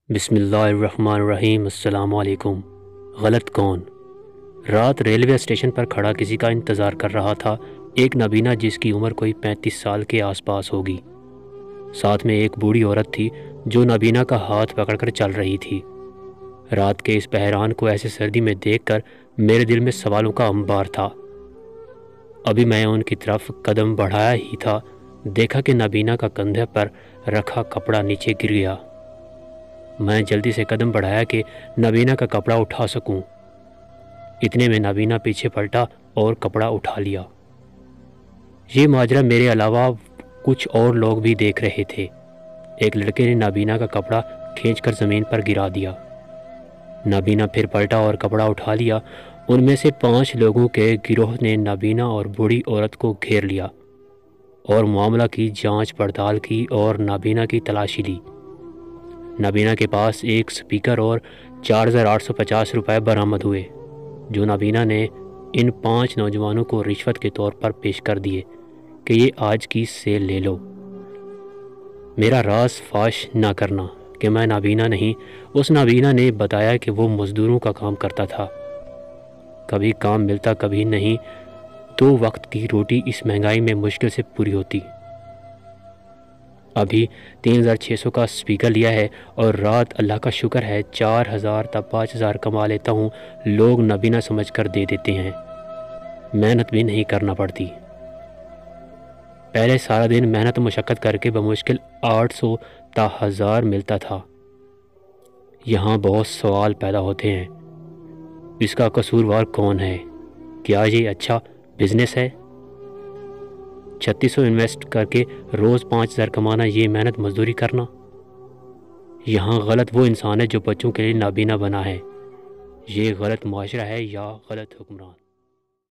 بسم اللہ الرحمن الرحیم۔ السلام علیکم۔ غلط کون؟ رات ریلوے اسٹیشن پر کھڑا کسی کا انتظار کر رہا تھا، ایک نابینا جس کی عمر کوئی 35 سال کے آس پاس ہوگی۔ ساتھ میں ایک بوڑھی عورت تھی جو نابینا کا ہاتھ پکڑ کر چل رہی تھی۔ رات کے اس بحران کو ایسے سردی میں دیکھ کر میرے دل میں سوالوں کا انبار تھا۔ ابھی میں ان کی طرف قدم بڑھایا ہی تھا، دیکھا کہ نابینا کا کندھے پر رکھا کپڑا نیچے گر گیا۔ میں جلدی سے قدم بڑھایا کہ نابینا کا کپڑا اٹھا سکوں۔ اتنے میں نابینا پیچھے پلٹا اور کپڑا اٹھا لیا۔ یہ ماجرا میرے علاوہ کچھ اور لوگ بھی دیکھ رہے تھے۔ ایک لڑکے نے نابینا کا کپڑا کھینچ کر زمین پر گرا دیا۔ نابینا پھر پلٹا اور کپڑا اٹھا لیا۔ ان میں سے 5 لوگوں کے گروہ نے نابینا اور بوڑھی عورت کو گھیر لیا اور معاملہ کی جانچ پڑتال کی اور نابینا کی تلاشی لی۔ نابینا کے پاس ایک سپیکر اور 4850 روپے برآمد ہوئے جو نابینا نے ان 5 نوجوانوں کو رشوت کے طور پر پیش کر دیے کہ یہ آج کی سیل لے لو۔ میرا راز فاش نہ کرنا کہ میں نابینا نہیں۔ اس نابینا نے بتایا کہ وہ مزدوروں کا کام کرتا تھا، کبھی کام ملتا کبھی نہیں، 2 وقت کی روٹی اس مہنگائی میں مشکل سے پوری ہوتی۔ ابھی 3600 کا سپیکر لیا ہے اور رات اللہ کا شکر ہے 4000 تا 5000 کما لیتا ہوں۔ لوگ نابینا سمجھ کر دے دیتے ہیں، محنت بھی نہیں کرنا پڑتی۔ پہلے سارا دن محنت مشقت کر کے بمشکل 800 تا 1000 ملتا تھا۔ یہاں بہت سوال پیدا ہوتے ہیں، اس کا قصوروار کون ہے؟ کیا یہ اچھا بزنس ہے؟ 3600 انویسٹ کر کے روز 5000 کمانا، یہ محنت مزدوری کرنا؟ یہاں غلط وہ انسان ہے جو بچوں کے لیے نابینا بنا ہے۔ یہ غلط معاشرہ ہے یا غلط حکمران؟